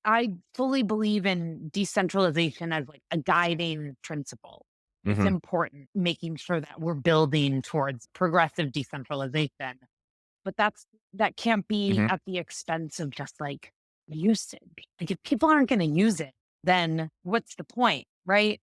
I fully believe in decentralization as like a guiding principle. It's Hmm. important making sure that we're building towards progressive decentralization, but that can't be Hmm. at the expense of just like usage. Like if people aren't going to use it, then what's the point, right?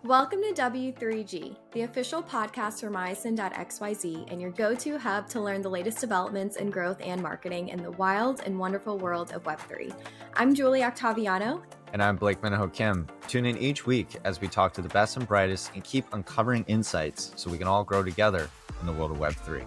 Welcome to W3G, the official podcast for Myosin.xyz and your go-to hub to learn the latest developments in growth and marketing in the wild and wonderful world of Web3. I'm Julie Octaviano. And I'm Blake Minaho Kim. Tune in each week as we talk to the best and brightest and keep uncovering insights so we can all grow together in the world of Web3.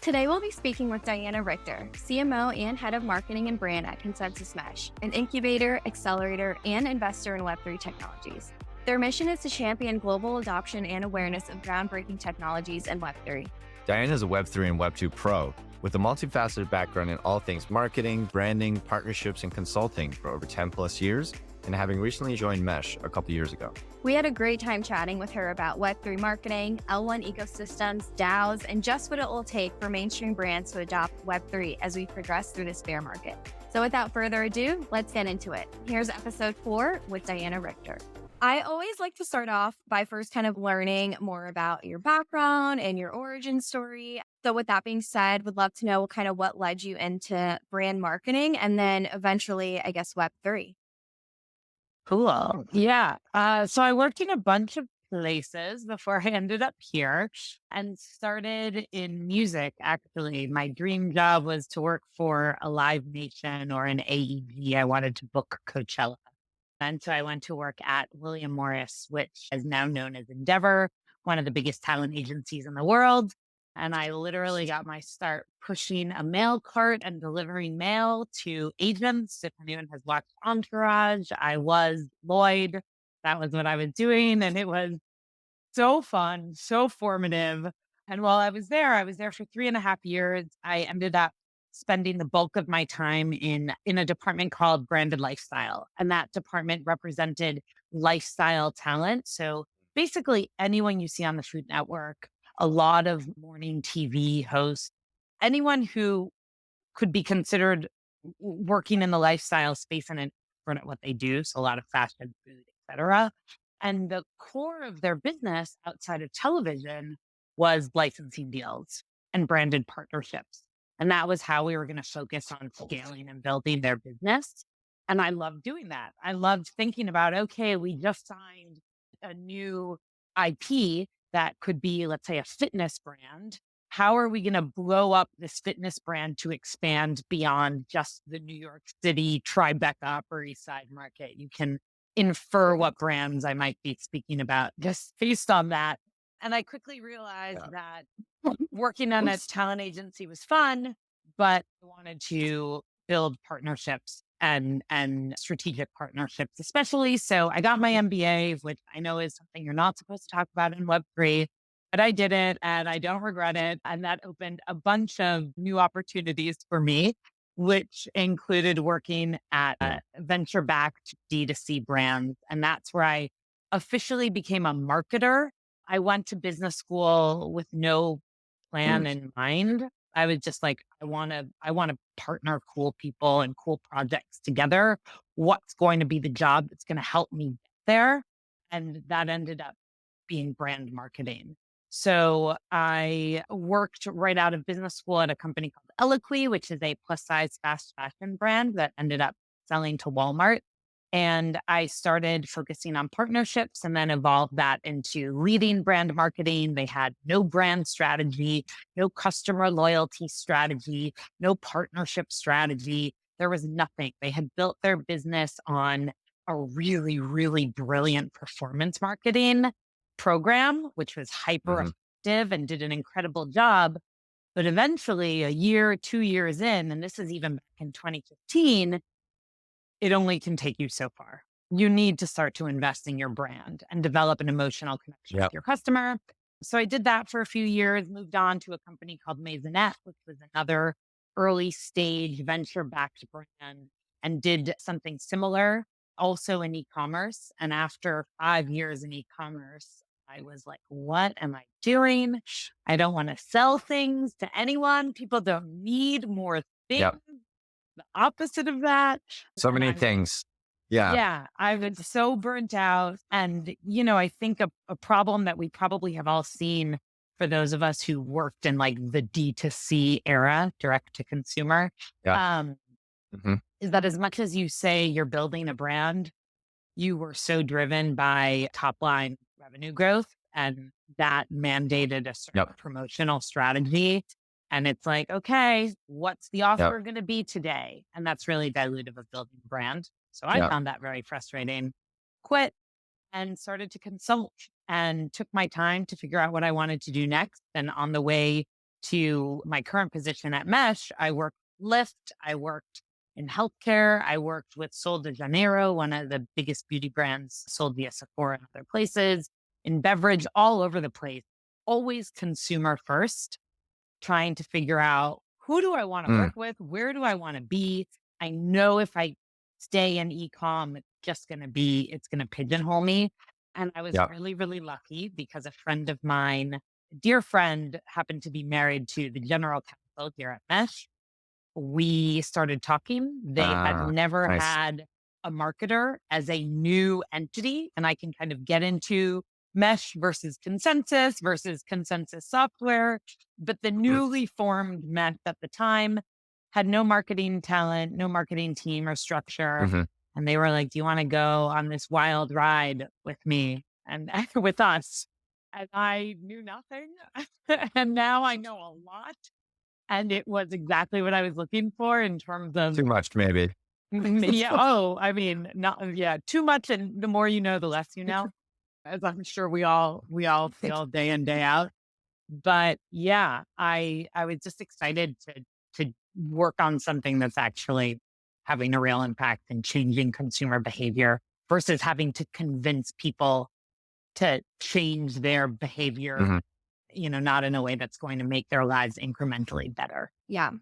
Today we'll be speaking with Diana Richter, CMO and Head of Marketing and Brand at Consensys Mesh, an incubator, accelerator, and investor in Web3 technologies. Their mission is to champion global adoption and awareness of groundbreaking technologies in Web3. Diana is a Web3 and Web2 pro with a multifaceted background in all things marketing, branding, partnerships, and consulting for over 10 plus years, and having recently joined Mesh a couple years ago. We had a great time chatting with her about Web3 marketing, L1 ecosystems, DAOs, and just what it will take for mainstream brands to adopt Web3 as we progress through this bear market. So without further ado, let's get into it. Here's episode 4 with Diana Richter. I always like to start off by first kind of learning more about your background and your origin story. So with that being said, would love to know kind of what led you into brand marketing and then eventually, I guess, Web3. Cool. Yeah. So I worked in a bunch of places before I ended up here and started in music. Actually, my dream job was to work for a Live Nation or an AEG. I wanted to book Coachella. And so I went to work at William Morris, which is now known as Endeavor, one of the biggest talent agencies in the world. And I literally got my start pushing a mail cart and delivering mail to agents. If anyone has watched Entourage, I was Lloyd. That was what I was doing. And it was so fun, so formative. And while I was there for 3.5 years. I ended up spending the bulk of my time in a department called branded lifestyle. And that department represented lifestyle talent. So basically anyone you see on the Food Network, a lot of morning TV hosts, anyone who could be considered working in the lifestyle space and for what they do. So a lot of fashion, food, etc. And the core of their business outside of television was licensing deals and branded partnerships. And that was how we were going to focus on scaling and building their business. And I loved doing that. I loved thinking about, okay, we just signed a new IP that could be, let's say, a fitness brand. How are we going to blow up this fitness brand to expand beyond just the New York City Tribeca Upper East Side market? You can infer what brands I might be speaking about just based on that. And I quickly realized Yeah. that working on a talent agency was fun, but I wanted to build partnerships and strategic partnerships, especially. So I got my MBA, which I know is something you're not supposed to talk about in Web3, but I did it and I don't regret it. And that opened a bunch of new opportunities for me, which included working at Yeah. venture backed D2C brands. And that's where I officially became a marketer. I went to business school with no plan in mind. I was just like, I want to partner cool people and cool projects together. What's going to be the job that's going to help me get there? And that ended up being brand marketing. So I worked right out of business school at a company called Eloquy, which is a plus size fast fashion brand that ended up selling to Walmart. And I started focusing on partnerships and then evolved that into leading brand marketing. They had no brand strategy, no customer loyalty strategy, no partnership strategy. There was nothing. They had built their business on a really, really brilliant performance marketing program, which was hyper Hmm. effective and did an incredible job. But eventually, a year, 2 years in, and this is even back in 2015, it only can take you so far. You need to start to invest in your brand and develop an emotional connection with Yeah. your customer. So I did that for a few years, moved on to a company called Maisonette, which was another early stage venture backed brand, and did something similar also in e-commerce. And after 5 years in e-commerce, I was like, what am I doing? I don't want to sell things to anyone. People don't need more things. Yep. the opposite of that. So And many I was, things. Yeah. yeah, I was so burnt out. And, I think a problem that we probably have all seen for those of us who worked in like the D2C era, direct to consumer, Yeah. um, Hmm. is that as much as you say you're building a brand, you were so driven by top line revenue growth, and that mandated a certain Yep. promotional strategy. And it's like, okay, what's the Yep. offer going to be today? And that's really dilutive of building a brand. So I Yep. found that very frustrating. Quit and started to consult and took my time to figure out what I wanted to do next. And on the way to my current position at Mesh, I worked Lyft, I worked in healthcare, I worked with Sol de Janeiro, one of the biggest beauty brands sold via Sephora and other places, in beverage, all over the place, always consumer first, trying to figure out who do I want to Mm. work with? Where do I want to be? I know if I stay in e-com, it's going to pigeonhole me. And I was Yep. really, really lucky because a friend of mine, a dear friend, happened to be married to the general counsel here at Mesh. We started talking. They had Ah, never nice. had a marketer as a new entity. And I can kind of get into Mesh versus Consensys software. But the Mm. newly formed Mesh at the time had no marketing talent, no marketing team or structure. Hmm. And they were like, "Do you want to go on this wild ride with me and with us?" And I knew nothing. And now I know a lot. And it was exactly what I was looking for in terms of, Too much, maybe. yeah. Oh, I mean, not, yeah, too much. And the more you know, the less you know, as I'm sure we all feel day in, day out. But yeah, I was just excited to work on something that's actually having a real impact and changing consumer behavior versus having to convince people to change their behavior, Hmm. not in a way that's going to make their lives incrementally better. Yeah.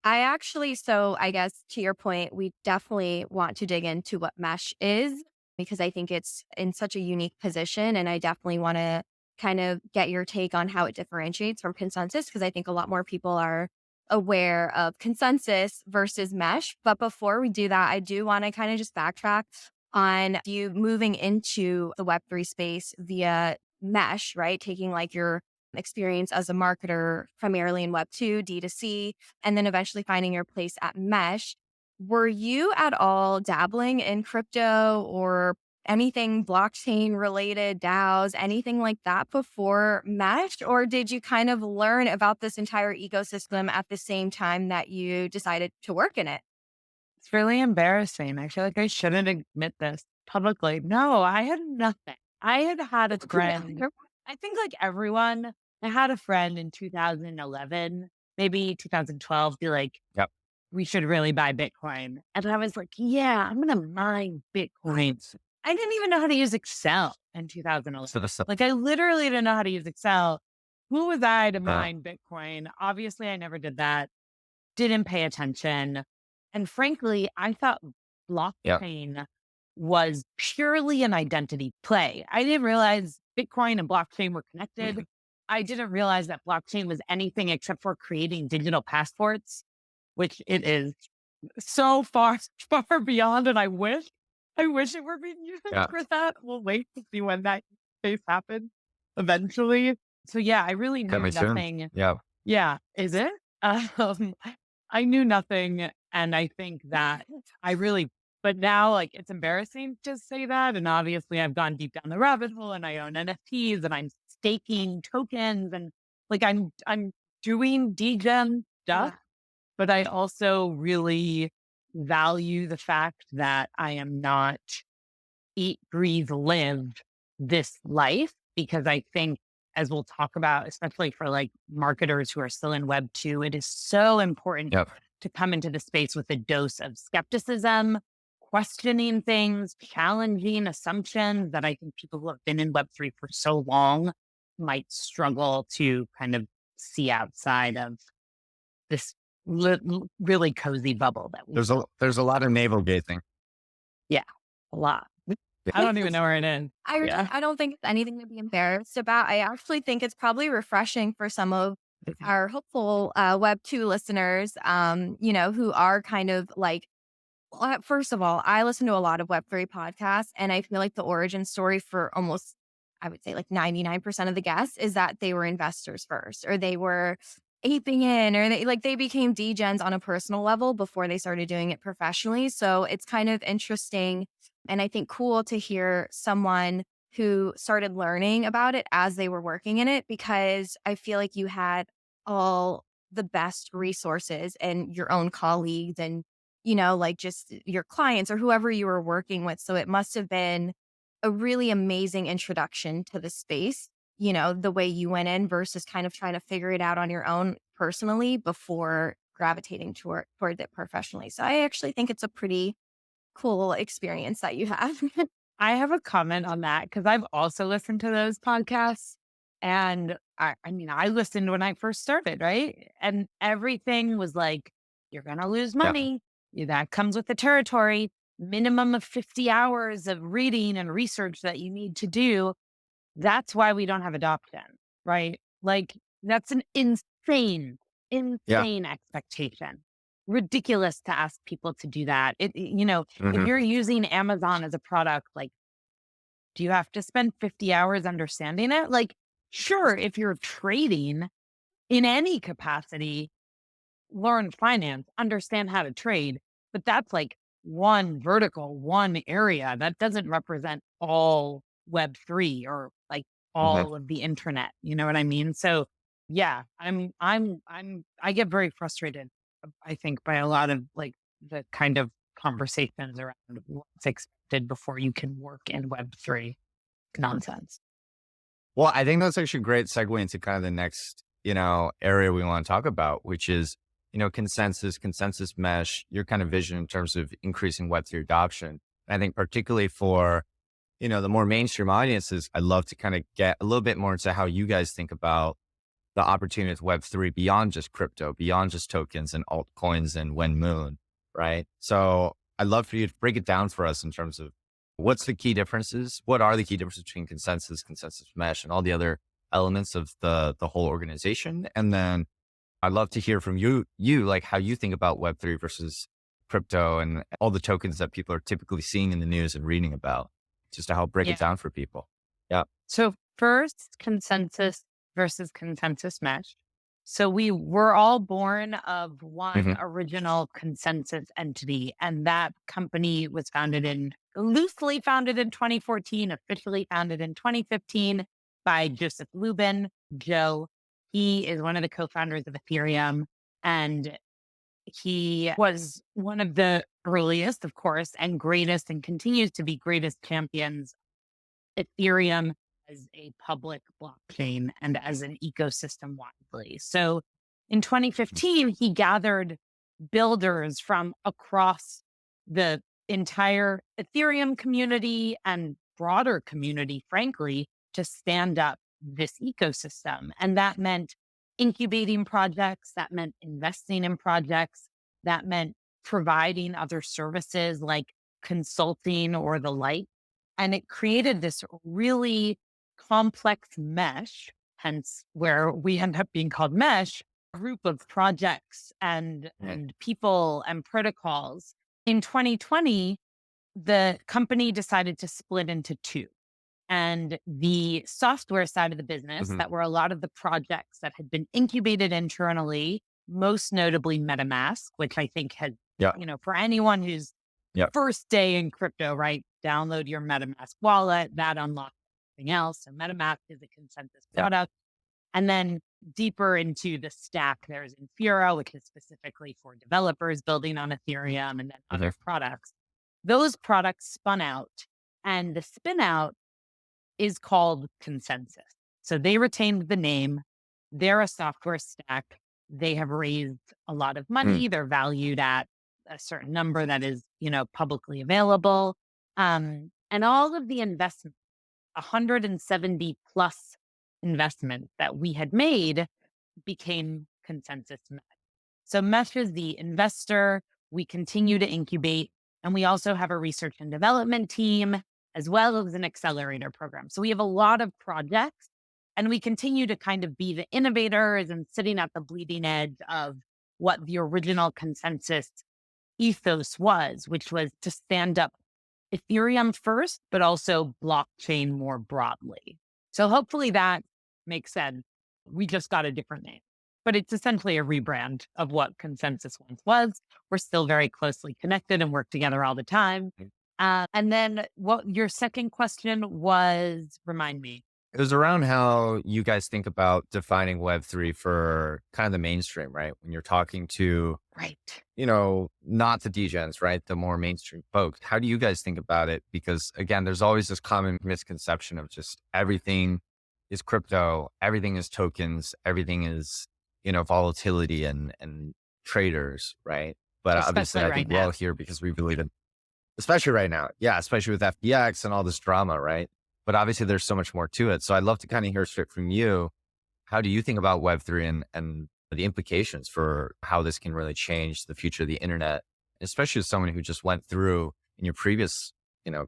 So I guess to your point, we definitely want to dig into what mesh is because I think it's in such a unique position. And I definitely want to kind of get your take on how it differentiates from consensus because I think a lot more people are aware of consensus versus mesh. But before we do that, I do want to kind of just backtrack on you moving into the Web3 space via mesh, right? Taking like your experience as a marketer primarily in Web2, D2C, and then eventually finding your place at Mesh. Were you at all dabbling in crypto or anything blockchain related, DAOs, anything like that before Mesh? Or did you kind of learn about this entire ecosystem at the same time that you decided to work in it? It's really embarrassing. I feel like I shouldn't admit this publicly. No, I had nothing. I had a friend. I think like everyone, I had a friend in 2011, maybe 2012, be like, Yep. "We should really buy Bitcoin." And I was like, "Yeah, I'm going to mine Bitcoins." I didn't even know how to use Excel in 2011. So the Like I literally didn't know how to use Excel. Who was I to uh, mine Bitcoin? Obviously, I never did that. Didn't pay attention. And frankly, I thought yep. blockchain was purely an identity play. I didn't realize Bitcoin and blockchain were connected. I didn't realize that blockchain was anything except for creating digital passports, which it is so far, far beyond. And I wish it were being used Yeah. for that. We'll wait to see when that case happens eventually. So yeah, I really knew Coming soon. nothing. Yeah. Yeah. Is it? Um, I knew nothing. And I think that I really, but now like it's embarrassing to say that. And obviously I've gone deep down the rabbit hole and I own NFTs and I'm staking tokens and like I'm doing degen stuff, Yeah. but I also really value the fact that I am not eat, breathe, live this life because I think, as we'll talk about, especially for like marketers who are still in Web 2, it is so important Yep. to come into the space with a dose of skepticism, questioning things, challenging assumptions that I think people who have been in Web 3 for so long might struggle to kind of see outside of this really cozy bubble that we built. There's a lot of navel gazing. Yeah, a lot. I don't even know where it is. Yeah. I don't think it's anything to be embarrassed about. I actually think it's probably refreshing for some of our hopeful Web 2 listeners, who are kind of like, first of all, I listen to a lot of Web3 podcasts, and I feel like the origin story for almost, I would say like 99% of the guests is that they were investors first, or they were aping in, or they became degens on a personal level before they started doing it professionally. So it's kind of interesting and I think cool to hear someone who started learning about it as they were working in it, because I feel like you had all the best resources and your own colleagues and like just your clients or whoever you were working with. So it must have been a really amazing introduction to the space, the way you went in versus kind of trying to figure it out on your own personally before gravitating toward it professionally. So I actually think it's a pretty cool experience that you have. I have a comment on that because I've also listened to those podcasts. And I mean, I listened when I first started, right? And everything was like, you're going to lose Yeah. money. That comes with the territory. Minimum of 50 hours of reading and research that you need to do. That's why we don't have adoption, right? Like, that's an Yeah. insane expectation. Ridiculous to ask people to do that. If Hmm. you're using Amazon as a product, like, do you have to spend 50 hours understanding it? Like, sure, if you're trading in any capacity, learn finance, understand how to trade, but that's like one vertical, one area that doesn't represent all Web3 or like Hmm. all of the internet. You know what I mean? So yeah, I get very frustrated, I think, by a lot of like the kind of conversations around what's expected before you can work in Web3 nonsense. Well, I think that's actually a great segue into kind of the next, area we want to talk about, which is, consensus mesh, your kind of vision in terms of increasing Web3 adoption. And I think particularly for, the more mainstream audiences, I'd love to kind of get a little bit more into how you guys think about the opportunity with Web3 beyond just crypto, beyond just tokens and altcoins and when moon, right? So I'd love for you to break it down for us in terms of what's the key differences? What are the key differences between consensus mesh, and all the other elements of the whole organization? And then I'd love to hear from you like how you think about Web3 versus crypto and all the tokens that people are typically seeing in the news and reading about, just to help break it Yeah. down for people. Yeah. So first, consensus versus consensus mesh. So we were all born of one Hmm. original consensus entity, and that company was loosely founded in 2014, officially founded in 2015 by Joseph Lubin. Joe, he is one of the co-founders of Ethereum, and he was one of the earliest, of course, and greatest, and continues to be greatest champions Ethereum as a public blockchain and as an ecosystem widely. So in 2015, he gathered builders from across the entire Ethereum community and broader community, frankly, to stand up this ecosystem. And that meant incubating projects, that meant investing in projects, that meant providing other services like consulting or the like. And it created this really complex mesh, hence where we end up being called mesh, group of projects Mm. and people and protocols. In 2020, the company decided to split into two. And the software side of the business, Hmm. that were a lot of the projects that had been incubated internally, most notably MetaMask, which I think had, Yeah. for anyone who's Yeah. first day in crypto, right? Download your MetaMask wallet, that unlocks everything else. So MetaMask is a consensus Yeah. product. And then deeper into the stack, there's Infura, which is specifically for developers building on Ethereum, and then Hmm. other products. Those products spun out, and the spin out is called Consensys. So they retained the name. They're a software stack. They have raised a lot of Mm. money. They're valued at a certain number that is, publicly available. And all of the investment, 170 plus investment that we had made became Consensys Mesh. So Mesh is the investor. We continue to incubate, and we also have a research and development team as well as an accelerator program. So we have a lot of projects, And we continue to kind of be the innovators and sitting at the bleeding edge of what the original consensus ethos was, which was to stand up Ethereum first, but also blockchain more broadly. So hopefully that makes sense. We just got a different name, but it's essentially a rebrand of what Consensus once was. We're still very closely connected and work together all the time. And then what your second question was, remind me. It was around how you guys think about defining Web3 for kind of the mainstream, right? When you're talking to, Right. not the degens, right? The more mainstream folks. How do you guys think about it? Because again, there's always this common misconception of just everything is crypto, everything is tokens, everything is, volatility and traders, right? But obviously Especially I right think we're all now. here because we believe in, especially right now. Yeah. Especially with FTX and all this drama, right? But obviously there's so much more to it. So I'd love to kind of hear straight from you. How do you think about Web3 and the implications for how this can really change the future of the internet, especially as someone who just went through in your previous,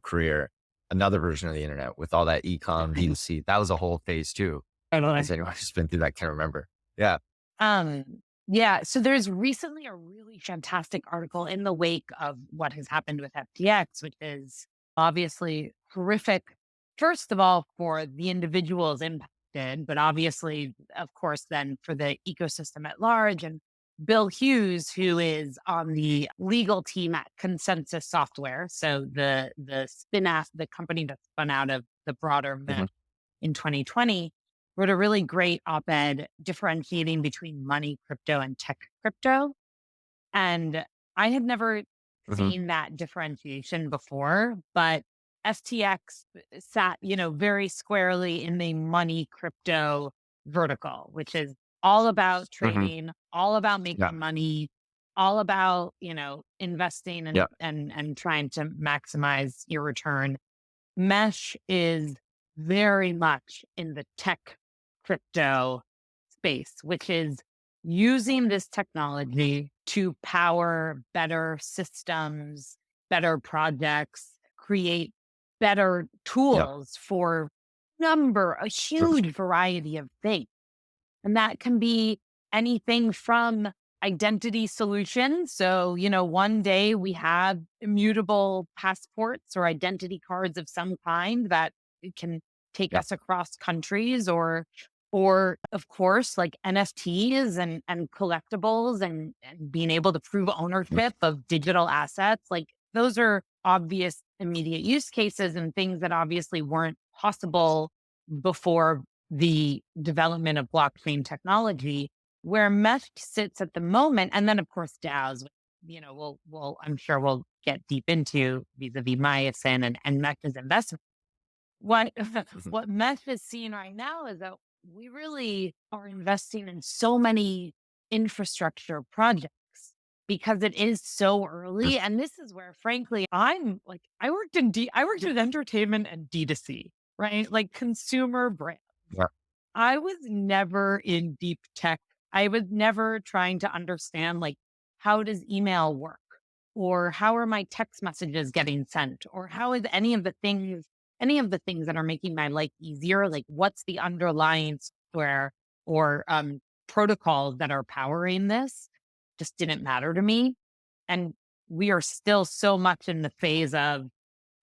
career, another version of the internet with all that ecom, D2C. That was a whole phase too. As Totally. anyone who's been through that can remember. Yeah. Um, yeah. So there's recently a really fantastic article in the wake of what has happened with FTX, which is obviously horrific. First of all, for the individuals impacted, but obviously, of course, then for the ecosystem at large. And Bill Hughes, who is on the legal team at Consensus Software, so the spin off, the company that spun out of the broader Hmm. in 2020, wrote a really great op-ed differentiating between money crypto and tech crypto. And I had never Hmm. seen that differentiation before, but FTX sat, very squarely in the money crypto vertical, which is all about Hmm. trading, all about Yeah. making money, all about, investing and Yeah. and trying to maximize your return. Mesh is very much in the tech crypto space, which is using this technology to power better systems, better projects, create better Yeah. tools for a huge variety of things. And that can be anything from identity solutions. So, one day we have immutable passports or identity cards of some kind that it can take Yeah. us across countries, or of course, like NFTs and collectibles and being able to prove Mhm. ownership of digital assets. Like those are obvious immediate use cases and things that obviously weren't possible before the development of blockchain technology, where Mesh sits at the moment. And then of course DAOs, I'm sure we'll get deep into vis-a-vis Myosin and Mesh's investment. What Mhm. what Mesh is seeing right now is that we really are investing in so many infrastructure projects because it is so Mhm. early. And this is where, frankly, I'm like, I worked in entertainment and D2C, right? Like consumer brand. Yeah. I was never in deep tech. I was never trying to understand, like, how does email work? Or how are my text messages getting sent? Or how is any of the things that are making my life easier? Like, what's the underlying software or protocols that are powering this? Just didn't matter to me. And we are still so much in the phase of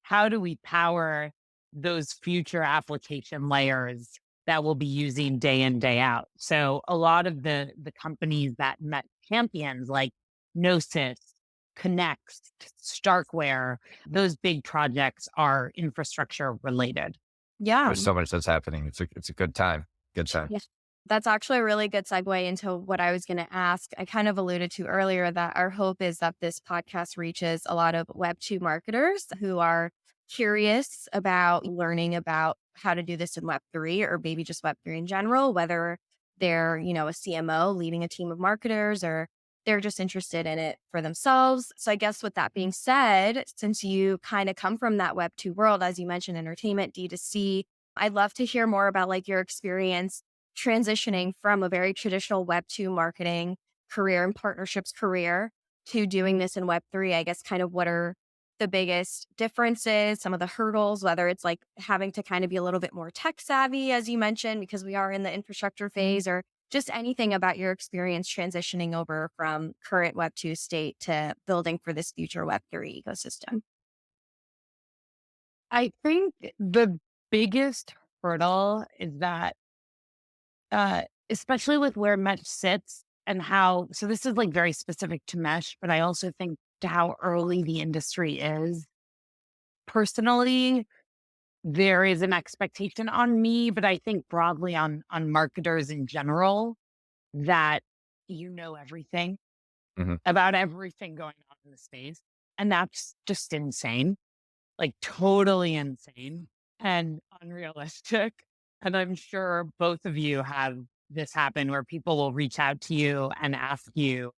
how do we power those future application layers that we'll be using day in, day out? So a lot of the companies that met champions like Gnosis, Connect, Starkware, those big projects are infrastructure related. Yeah. There's so much that's happening. It's a good time. Good time. Yeah. That's actually a really good segue into what I was going to ask. I kind of alluded to earlier that our hope is that this podcast reaches a lot of Web2 marketers who are curious about learning about how to do this in Web3 or maybe just Web3 in general, whether they're, a CMO leading a team of marketers or they're just interested in it for themselves. So I guess with that being said, since you kind of come from that Web2 world, as you mentioned, entertainment, D2C, I'd love to hear more about like your experience transitioning from a very traditional Web2 marketing career and partnerships career to doing this in Web3. I guess kind of what are the biggest differences, some of the hurdles, whether it's like having to kind of be a little bit more tech savvy, as you mentioned, because we are in the infrastructure phase, or just anything about your experience transitioning over from current Web 2 state to building for this future Web 3 ecosystem? I think the biggest hurdle is that, uh, especially with where Mesh sits and how, so this is like very specific to Mesh, but I also think to how early the industry is. Personally, there is an expectation on me, but I think broadly on marketers in general that you know everything Hmm. about everything going on in the space. And that's just insane, like totally insane and unrealistic. And I'm sure both of you have this happen where people will reach out to you and ask you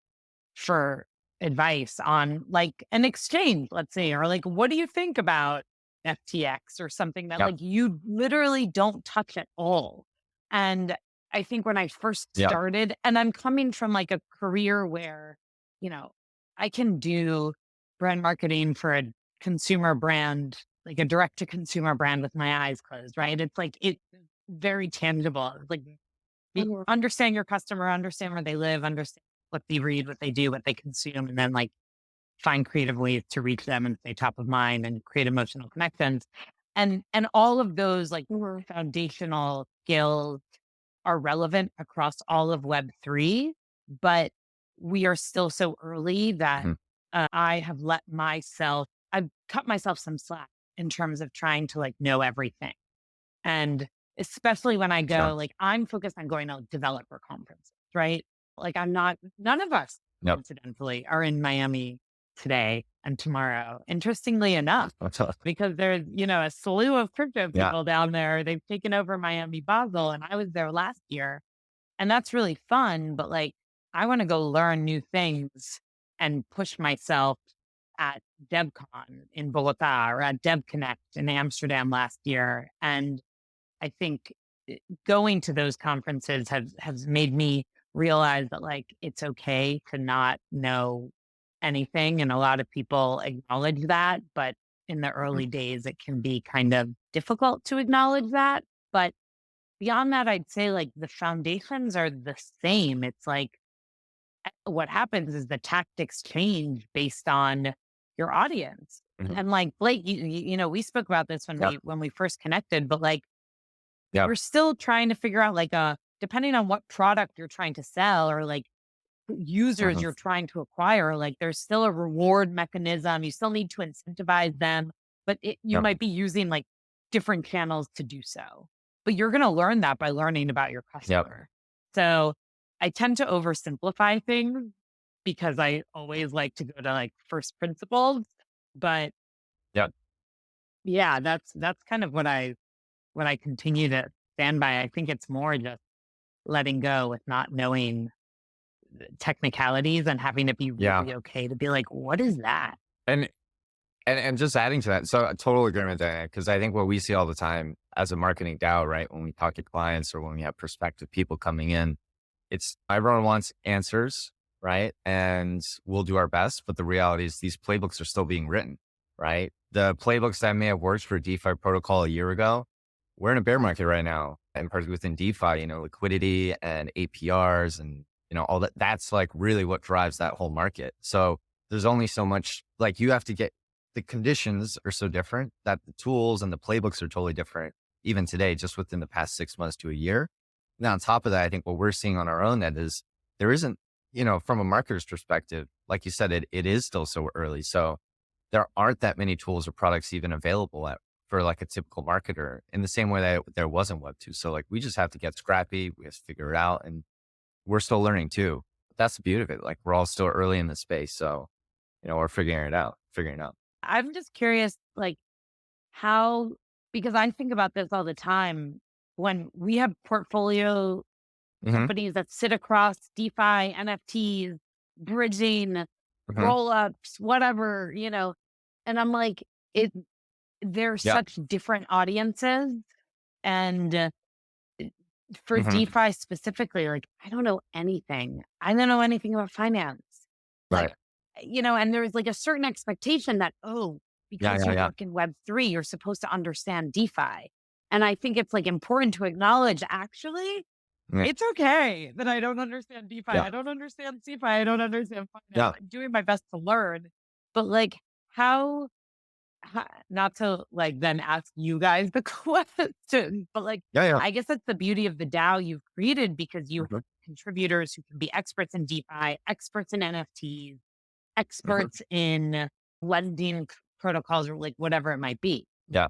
for advice on like an exchange, let's say, or like, what do you think about FTX or something that Yep. like you literally don't touch at all. And I think when I first Yep. started, and I'm coming from like a career where, you know, I can do brand marketing for a consumer brand, like a direct to consumer brand with my eyes closed, right? It's like it's very tangible. Like Mhm. understand your customer, understand where they live, understand what they read, what they do, what they consume, and then like find creative ways to reach them and stay top of mind and create emotional connections. And all of those like Mhm. foundational skills are relevant across all of Web3, but we are still so early that Hmm. I have I've cut myself some slack in terms of trying to like know everything. And especially when I Sure. go, like, I'm focused on going to developer conferences, right? Like, none of us, Yep. coincidentally, are in Miami today and tomorrow, interestingly enough, That's all. because there's, a slew of crypto Yeah. people down there. They've taken over Miami Basel, and I was there last year. And that's really fun. But like, I want to go learn new things and push myself at DevCon in Bogota or at DevConnect in Amsterdam last year. And I think going to those conferences has made me realize that like it's okay to not know anything, and a lot of people acknowledge that, but in the Mhm. early days it can be kind of difficult to acknowledge that. But beyond that, I'd say like the foundations are the same. It's like what happens is the tactics change based on your audience. Hmm. And like Blake, we spoke about this Yep. when we first connected, but like Yep. you're still trying to figure out like depending on what product you're trying to sell or like users Hmm. you're trying to acquire, like there's still a reward mechanism. You still need to incentivize them, but you Yep. might be using like different channels to do so. But you're going to learn that by learning about your Yep. customer. So I tend to oversimplify things because I always like to go to like first principles. But Yep. yeah, that's kind of what I continue to stand by. I think it's more just letting go with not knowing technicalities and having to be Yeah. really okay to be like, what is that? And and just adding to that, so I totally agree with that because I think what we see all the time as a marketing DAO, right? When we talk to clients or when we have prospective people coming in, it's everyone wants answers, right? And we'll do our best, but the reality is these playbooks are still being written, right? The playbooks that may have worked for DeFi protocol a year ago, we're in a bear market right now, and particularly within DeFi, liquidity and APRs and all that. That's like really what drives that whole market. So there's only so much like you have to get the conditions are so different that the tools and the playbooks are totally different, even today, just within the past 6 months to a year. Now, on top of that, I think what we're seeing on our own end is there isn't, from a marketer's perspective, like you said, it is still so early. So there aren't that many tools or products even available for like a typical marketer in the same way that there wasn't Web2. So like we just have to get scrappy. We have to figure it out. And we're still learning too. That's the beauty of it. Like we're all still early in the space. So, we're figuring it out. I'm just curious, like how, because I think about this all the time when we have portfolio Hmm. companies that sit across DeFi, NFTs, bridging, Hmm. roll ups, whatever, and I'm like, they're Yeah. such different audiences. And for Hmm. DeFi specifically, like, I don't know anything. I don't know anything about finance. Like, Right. and there's like a certain expectation that, oh, Yeah, because yeah, you yeah. work in Web3, you're supposed to understand DeFi. And I think it's like important to acknowledge actually, Yeah, it's okay that I don't understand DeFi. yeah, I don't understand CeFi. I don't understand finance. yeah. I'm doing my best to learn. But like, how not to like then ask you guys the question, but like, Yeah, yeah. I guess that's the beauty of the DAO you've created because you Mhm, have contributors who can be experts in DeFi, experts in NFTs, mhm. experts in lending protocols or like whatever it might be. Yeah.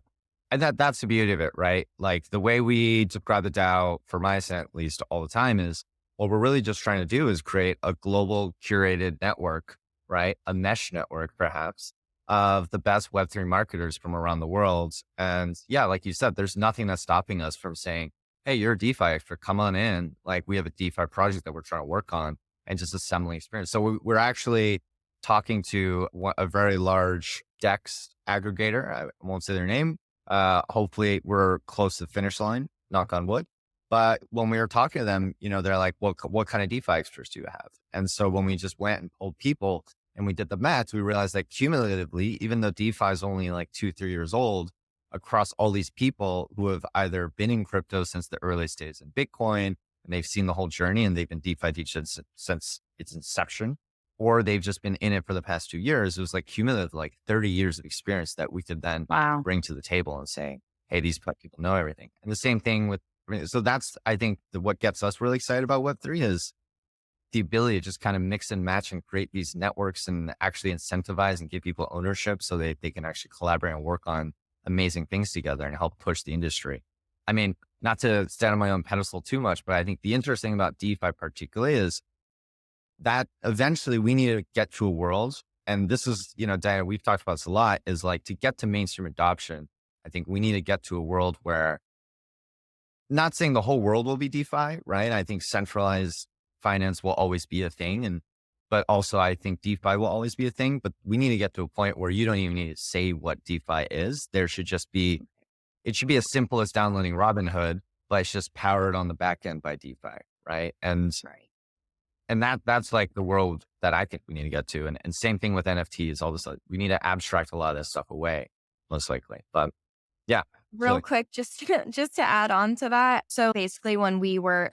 And that's the beauty of it, right? Like the way we describe the DAO for my set, at least all the time is what we're really just trying to do is create a global curated network, right? A mesh network, perhaps, of the best Web3 marketers from around the world. And yeah, like you said, there's nothing that's stopping us from saying, hey, you're a DeFi expert, come on in. Like we have a DeFi project that we're trying to work on and just assembling experience. So we're actually talking to a very large DEX aggregator. I won't say their name. Hopefully we're close to the finish line, knock on wood. But when we were talking to them, they're like, what kind of DeFi experts do you have? And so when we just went and pulled people and we did the math, we realized that cumulatively, even though DeFi is only like 2, 3 years old, across all these people who have either been in crypto since the earliest days in Bitcoin, and they've seen the whole journey and they've been DeFi teachers since its inception, or they've just been in it for the past 2 years. It was like cumulative, like 30 years of experience that we could then Wow. bring to the table and saying, hey, these people know everything. And the same thing with, so that's, I think, what gets us really excited about Web3 is the ability to just kind of mix and match and create these networks and actually incentivize and give people ownership so they can actually collaborate and work on amazing things together and help push the industry. I mean, not to stand on my own pedestal too much, but I think the interesting about DeFi particularly is that eventually we need to get to a world. And this is, Diana, we've talked about this a lot, is like to get to mainstream adoption. I think we need to get to a world where, not saying the whole world will be DeFi, right? I think centralized finance will always be a thing. But also I think DeFi will always be a thing, but we need to get to a point where you don't even need to say what DeFi is. There should just be, it should be as simple as downloading Robinhood, but it's just powered on the back end by DeFi. Right. Right. And that's like the world that I think we need to get to. And same thing with NFTs, all this, we need to abstract a lot of this stuff away, most likely. But yeah. Real quick, just to add on to that. So basically, when we were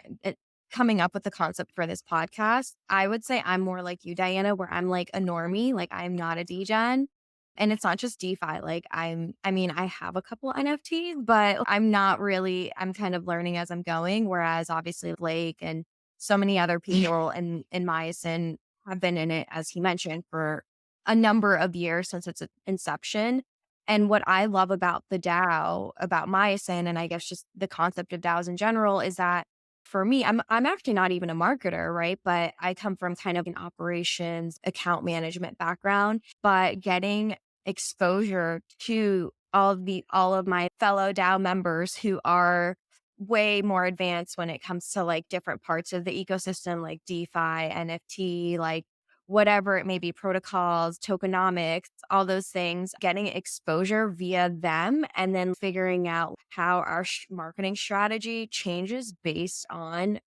coming up with the concept for this podcast, I would say I'm more like you, Diana, where I'm like a normie, like I'm not a degen. And it's not just DeFi. Like I mean, I have a couple NFTs, but I'm not really, I'm kind of learning as I'm going. Whereas obviously Blake and so many other people in Myosin have been in it, as he mentioned, for a number of years since its inception. And what I love about the DAO, about Myosin, and I guess just the concept of DAOs in general, is that for me, I'm actually not even a marketer, right? But I come from kind of an operations, account management background. But getting exposure to all of my fellow DAO members who are way more advanced when it comes to like different parts of the ecosystem, like DeFi, NFT, like whatever it may be, protocols, tokenomics, all those things, getting exposure via them, and then figuring out how our marketing strategy changes based on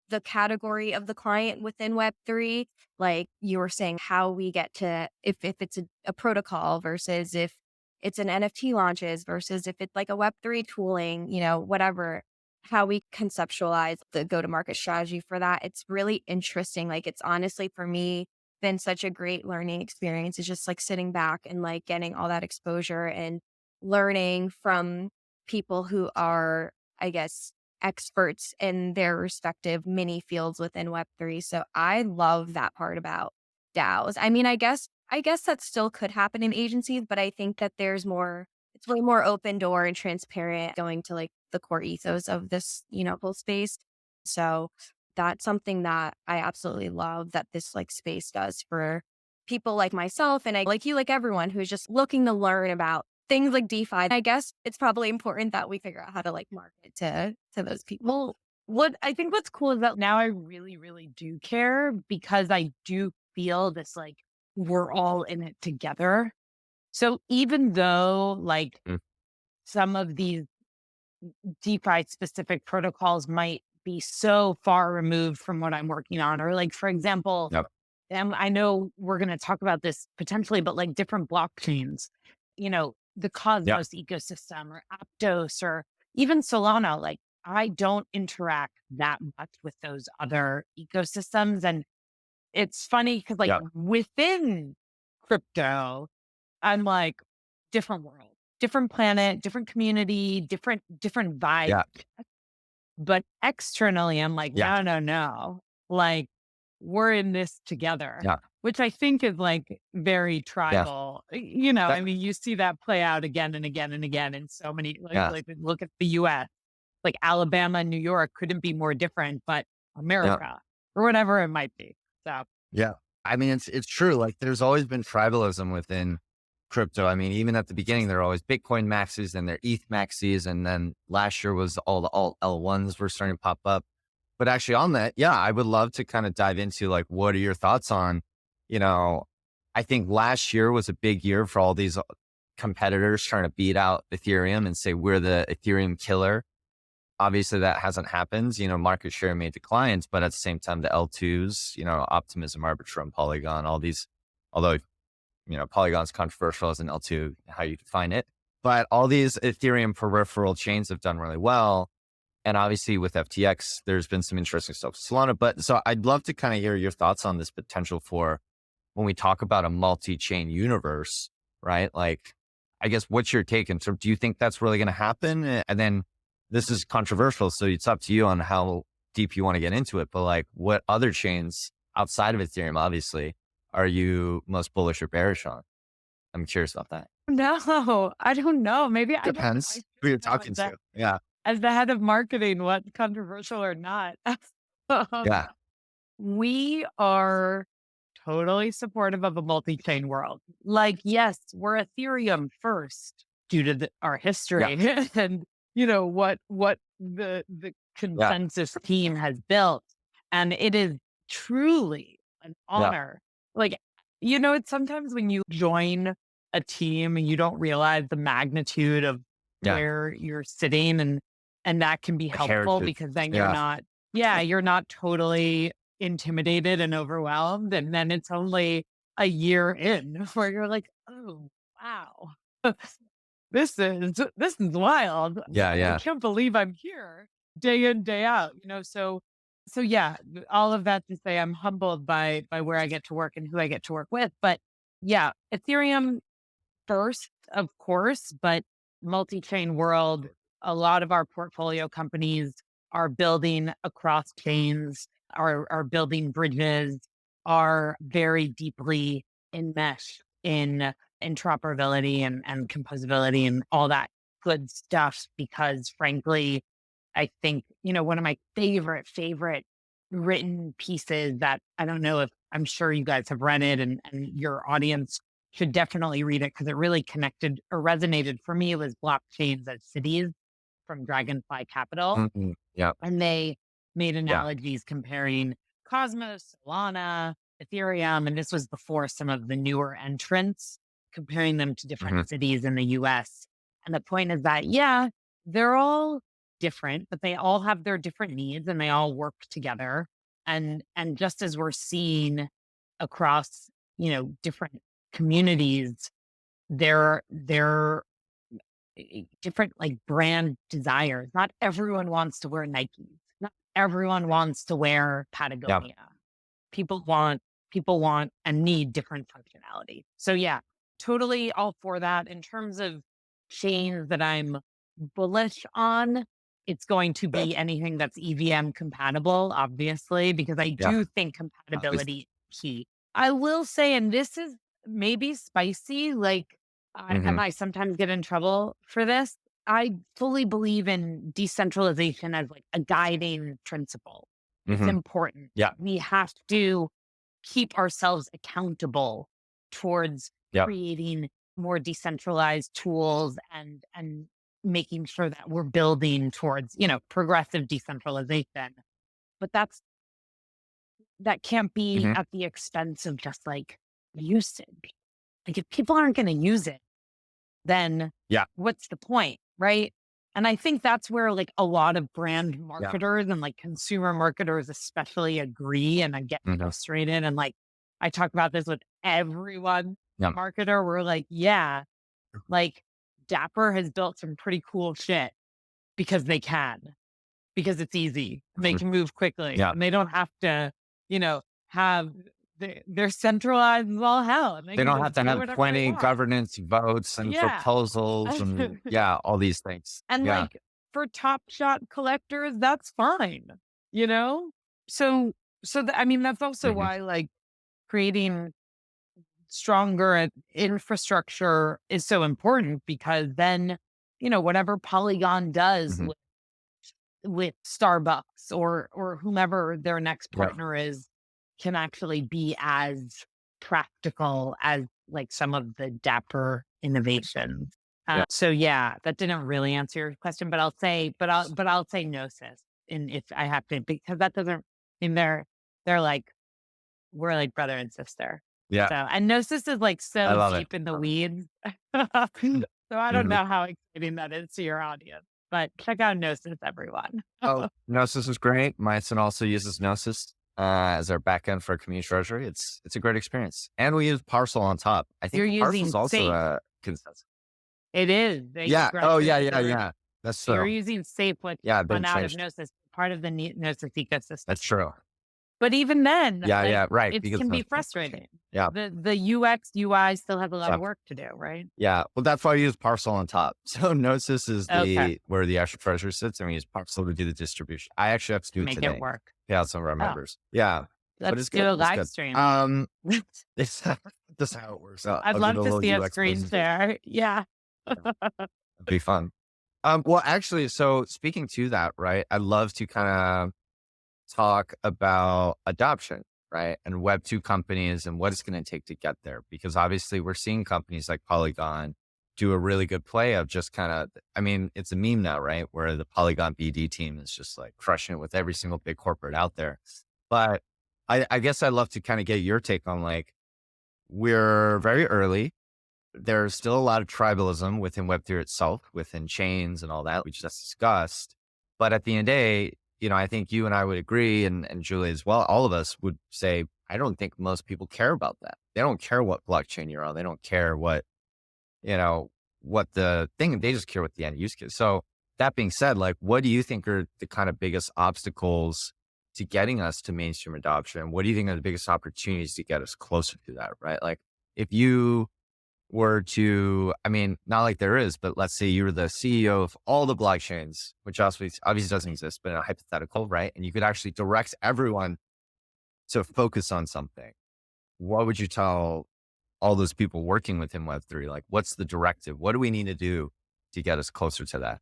the category of the client within Web3. Like you were saying, how we get to, if it's a protocol versus if it's an NFT launches versus if it's like a Web3 tooling, whatever, how we conceptualize the go to market strategy for that. It's really interesting. Like it's honestly for me been such a great learning experience. It's just like sitting back and like getting all that exposure and learning from people who are, I guess, experts in their respective mini fields within Web3. So I love that part about DAOs. I mean, I guess that still could happen in agencies, but I think that it's way more open door and transparent going to like the core ethos of this, whole space. So that's something that I absolutely love that this like space does for people like myself and I like you, like everyone who's just looking to learn about things like DeFi. I guess it's probably important that we figure out how to like market to those people. Well, what I think what's cool is that now I really, really do care because I do feel this like we're all in it together. So even though like Mm, some of these DeFi specific protocols might be so far removed from what I'm working on, or like, for example, yep. I know we're going to talk about this potentially, but like different blockchains. the Yeah. Cosmos ecosystem or Aptos or even Solana. Like, I don't interact that much with those other ecosystems. And it's funny because, like, Yeah. within crypto, I'm like, different world, different planet, different community, different vibe. Yeah. But externally, I'm like, Yeah. no, no, no. Like, we're in this together, Yeah. which I think is like very Yeah. tribal. I That, mean, you see that play out again and again and again in so many, yeah. like look at the US, like Alabama and New York couldn't be more different, but Yeah. America or whatever it might be. So, Yeah. I mean, it's true. Like there's always been tribalism within crypto. I mean, even at the beginning, there are always Bitcoin maxis and their ETH maxis. And then last year was all the alt L1s were starting to pop up. But actually on that, yeah, I would love to kind of dive into like, what are your thoughts on, you know, I think last year was a big year for all these competitors trying to beat out Ethereum and say, we're the Ethereum killer. Obviously that hasn't happened, market share may decline, but at the same time, the L2s, Optimism, Arbitrum, Polygon, all these, although, Polygon's controversial as an L2, how you define it, but all these Ethereum peripheral chains have done really well. And obviously with FTX, there's been some interesting stuff with Solana, but so I'd love to kind of hear your thoughts on this potential for when we talk about a multi-chain universe, right? Like, I guess what's your take? And so do you think that's really going to happen? And then this is controversial, so it's up to you on how deep you want to get into it. But like, what other chains outside of Ethereum, obviously, are you most bullish or bearish on? I'm curious about that. no, I don't know. Maybe I don't know. I Depends who should you're know talking to. Yeah. as the head of marketing, what's controversial or not. Um, Yeah. we are totally supportive of a multi-chain world. Like, yes, we're Ethereum first due to our Yeah. history and what the Yeah. consensus team has built. And it is truly an Yeah. honor. Like, it's sometimes when you join a team and you don't realize the magnitude of Yeah. where you're sitting, and that can be The helpful heritage. because then Yeah. you're not totally intimidated and overwhelmed. And then it's only a year in where you're like, oh, wow, this is wild. Yeah. I Yeah. can't believe I'm here day in, day out, so yeah, all of that to say I'm humbled by where I get to work and who I get to work with. But yeah, Ethereum first, of course, but multi-chain world, a lot of our portfolio companies are building across chains, are building bridges, are very deeply in mesh, in interoperability and composability and all that good stuff. Because frankly, I think, one of my favorite written pieces that I don't know if I'm sure you guys have read it, and your audience should definitely read it because it really connected or resonated for me, was Blockchains as Cities from Dragonfly Capital. Mhm. Yeah. And they made Yeah. analogies comparing Cosmos, Solana, Ethereum, and this was before some of the newer entrants, comparing them to Hmm. different cities in the US. And the point is that, yeah, they're all different, but they all have their different needs and they all work together. And just as we're seeing across, different communities, they're different like brand desires. Not everyone wants to wear Nike. Not everyone wants to wear Yeah. Patagonia. People want and need different functionality. So yeah, totally all for that. In terms of chains that I'm bullish on, it's going to be anything that's EVM compatible, obviously, because I Yeah. do think compatibility is key. I will say, and this is maybe spicy, like, Hmm. and I sometimes get in trouble for this. I fully believe in decentralization as like a guiding principle. It's Hmm. important. Yeah. We have to keep ourselves accountable towards Yeah. creating more decentralized tools and making sure that we're building towards, progressive decentralization. But that can't be Hmm. at the expense of just like usage. Like, if people aren't going to use it, then Yeah. what's the point? Right. And I think that's where like a lot of brand Yeah. marketers and like consumer marketers especially agree. And I get Hmm. frustrated. And like, I talk about this with everyone Yeah. marketer. We're like, yeah, Like Dapper has built some pretty cool shit because they can, because it's easy. They Mhm. can move quickly Yeah. and they don't have to, have they're centralized as all hell and they They can don't just have to do have whatever they 20 want. governance votes and Yeah. proposals and yeah, all these things. And Yeah. like for top shot collectors, that's fine, you know? So, I mean, that's also Mhm. why like creating stronger infrastructure is so important because then, whatever Polygon does Mhm. with Starbucks or whomever their next Yeah. partner is can actually be as practical as like some of the dapper innovations. Yeah. So yeah, that didn't really answer your question, but I'll say Gnosis, and if I have to, because that doesn't mean they're like we're like brother and sister. Yeah. So and Gnosis is like I so love it. deep in the weeds. So I don't Mhm. know how exciting that is to your audience, but check out Gnosis, everyone. Oh, Gnosis is great. Mycin also uses Gnosis as our backend for community treasury. It's a great experience. And we use Parcel on top. I You're think Parcel is using also Safe. a consensus. It is. They Yeah. Oh, yeah, graduated yeah, over. yeah. That's You're true. using Safe, which Yeah, spun they out of changed. Gnosis, part of the Gnosis ecosystem. That's true. But even then, Yeah, like yeah, right. it Because can be of frustrating. yeah. The UX UI still has a lot of So, work to do, right? yeah. Well, that's why I use Parcel on top. So Gnosis is Okay, the where the actual treasure sits, and we use Parcel to do the distribution. I actually have to do it make it today. work. Pay out some of our Oh, members. Yeah. But let's it's do good. a It's live good. stream. It's just how it works out. I'd I'll do love the to little see a UX screen presentation. share. Yeah. Yeah, it'd be fun. Well, actually, so speaking to that, right? I'd love to kind of talk about adoption, right? And Web2 companies and what it's going to take to get there. Because obviously we're seeing companies like Polygon do a really good play of just kind of, I mean, it's a meme now, right? Where the Polygon BD team is just like crushing it with every single big corporate out there. But I guess I'd love to kind of get your take on like, we're very early. There's still a lot of tribalism within Web3 itself, within chains and all that, we just discussed. But at the end of the day, I think you and I would agree, and Julie as well, all of us would say, I don't think most people care about that. They don't care what blockchain you're on. They don't care you know, what the thing, they just care what the end use case. So that being said, like, what do you think are the kind of biggest obstacles to getting us to mainstream adoption? What do you think are the biggest opportunities to get us closer to that, right? Like if you were to, I mean, not like there is, but let's say you were the CEO of all the blockchains, which obviously doesn't exist, but in a hypothetical, right? And you could actually direct everyone to focus on something. What would you tell all those people working within Web3? Like, what's the directive? What do we need to do to get us closer to that?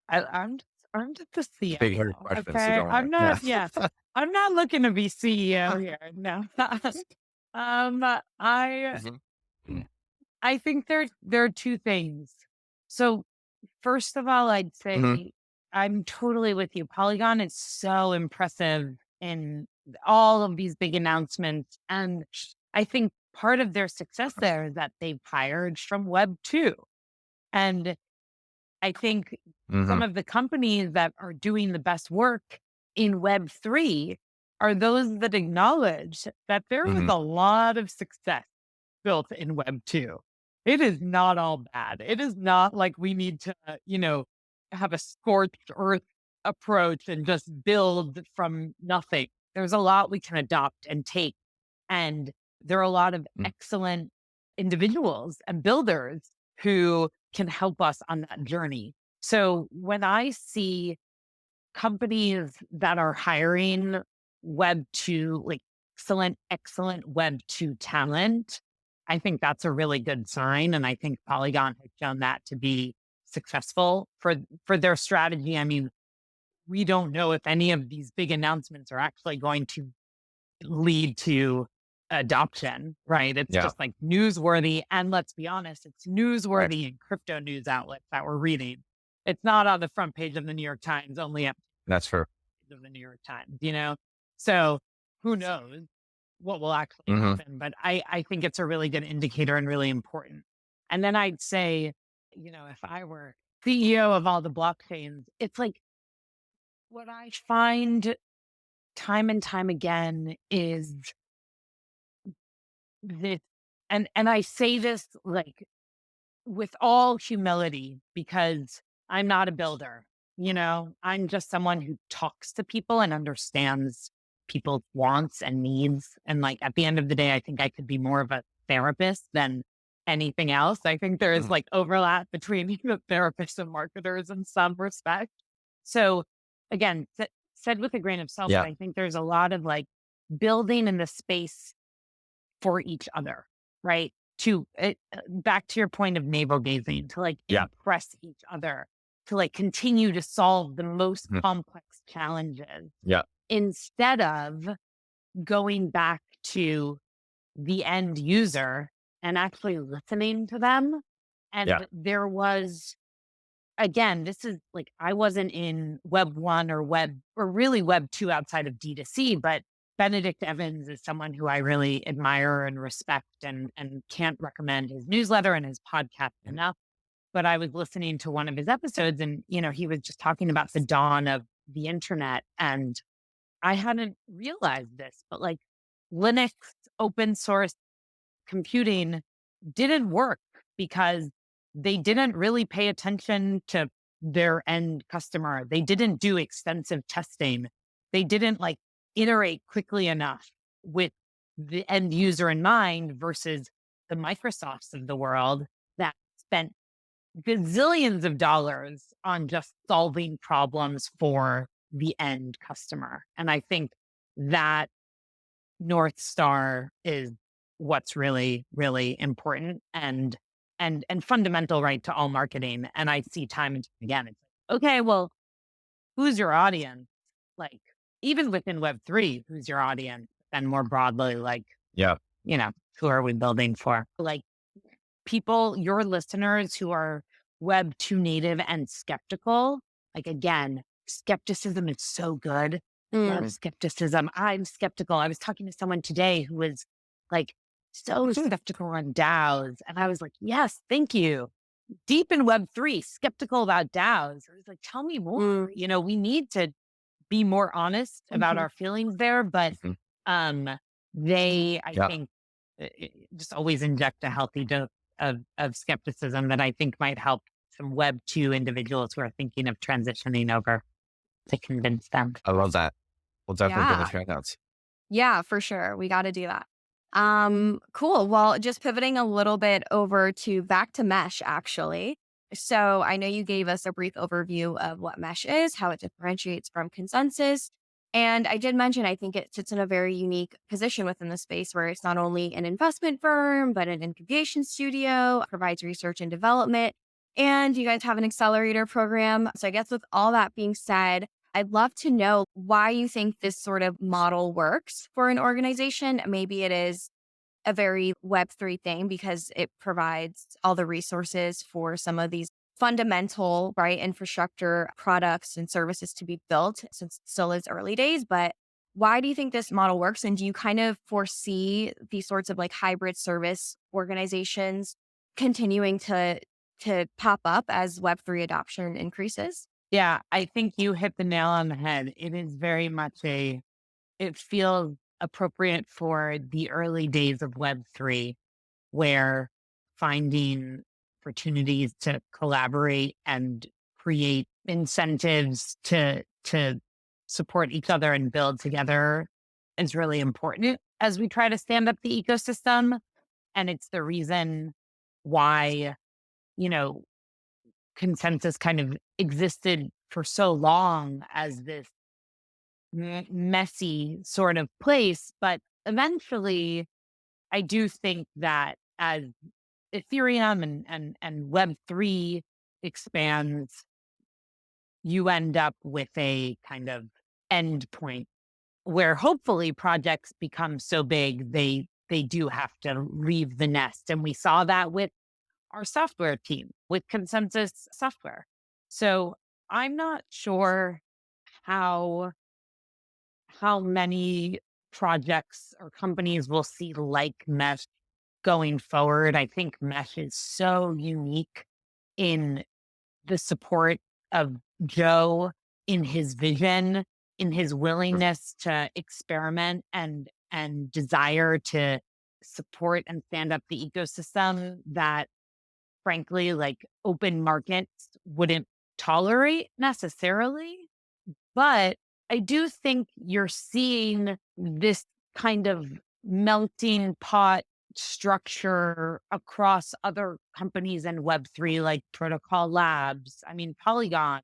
I'm just the Big hairy CFO. question, so Okay. don't worry. I'm Yeah. not, yeah. I'm not looking to be CEO here. No. um, I, Mhm. I think there are two things. So first of all, I'd Mhm. say I'm totally with you. Polygon is so impressive in all of these big announcements. And I think part of their success there is that they've hired from Web 2. And I think some Mhm. of the companies that are doing the best work in Web3 are those that acknowledge that there was Mhm. a lot of success built in Web 2. It is not all bad. It is not like we need to, have a scorched earth approach and just build from nothing. There's a lot we can adopt and take. And there are a lot of Mhm. excellent individuals and builders who can help us on that journey. So when I see companies that are hiring Web 2, like excellent Web 2 talent, I think that's a really good sign. And I think Polygon has shown that to be successful for their strategy. I mean, we don't know if any of these big announcements are actually going to lead to adoption, right? It's Yeah. just like newsworthy. And let's be honest, it's Right. newsworthy in crypto news outlets that we're reading. It's not on the front page of the New York Times, only at That's fair. the page of the New York Times. So who knows what will actually Mhm. happen? But I think it's a really good indicator and really important. And then I'd say, if I were CEO of all the blockchains, it's like what I find time and time again is this, and I say this like with all humility, because I'm not a builder, I'm just someone who talks to people and understands people's wants and needs. And like at the end of the day, I think I could be more of a therapist than anything else. I think there is Mhm. like overlap between the therapists and marketers in some respect. So again, said with a grain of salt, but Yeah. I think there's a lot of like building in the space for each other, right? Back to your point of navel gazing, to like Yeah. impress each other, to like continue to solve the most Mhm. complex challenges Yeah. instead of going back to the end user and actually listening to them. Yeah. And there was, again, this is like, I wasn't in web one or really web two outside of D2C, but Benedict Evans is someone who I really admire and respect, and can't recommend his newsletter and his podcast Mhm. enough. But I was listening to one of his episodes, and, he was just talking about the dawn of the internet. And I hadn't realized this, but like Linux open source computing didn't work because they didn't really pay attention to their end customer. They didn't do extensive testing. They didn't like iterate quickly enough with the end user in mind versus the Microsofts of the world that spent gazillions of dollars on just solving problems for the end customer. And I think that North Star is what's really, really important and fundamental, right, to all marketing. And I see time and time again, it's like, okay, well, who's your audience? Like, even within Web3, who's your audience? And more broadly, like, Yeah. who are we building for? Like, people, your listeners who are Web 2 native and skeptical, like, again, skepticism is so good. Love Mm. skepticism. I'm skeptical. I was talking to someone today who was like so skeptical on DAOs. And I was like, yes, thank you. Deep in Web3, skeptical about DAOs. I was like, tell me more. Mm. We need to be more honest about Mhm. our feelings there. But Mhm. um, they, I Yeah. think, just always inject a healthy dose of skepticism that I think might help some Web 2 individuals who are thinking of transitioning over, to convince them. I love that. We'll definitely put in the Yeah. show notes. Yeah, for sure. We got to do that. Cool. Well, just pivoting a little bit over to back to Mesh, actually. So I know you gave us a brief overview of what Mesh is, how it differentiates from Consensus. And I did mention, I think it sits in a very unique position within the space where it's not only an investment firm, but an incubation studio, provides research and development. And you guys have an accelerator program. So I guess with all that being said, I'd love to know why you think this sort of model works for an organization. Maybe it is a very Web3 thing because it provides all the resources for some of these fundamental, right, infrastructure products and services to be built since it still is early days. But why do you think this model works? And do you kind of foresee these sorts of like hybrid service organizations continuing to pop up as Web3 adoption increases? Yeah, I think you hit the nail on the head. It is very much it feels appropriate for the early days of Web3, where finding opportunities to collaborate and create incentives to support each other and build together is really important as we try to stand up the ecosystem. And it's the reason why, you know, consensus kind of existed for so long as this messy sort of place. But eventually, I do think that as Ethereum and Web3 expands, you end up with a kind of end point where hopefully projects become so big they do have to leave the nest. And we saw that with our software team, with Consensus Software. So I'm not sure how how many projects or companies will see like Mesh going forward. I think Mesh is so unique in the support of Joe, in his vision, in his willingness to experiment and desire to support and stand up the ecosystem, that frankly, like open markets wouldn't tolerate necessarily. But I do think you're seeing this kind of melting pot structure across other companies and Web3, like Protocol Labs, I mean, Polygon,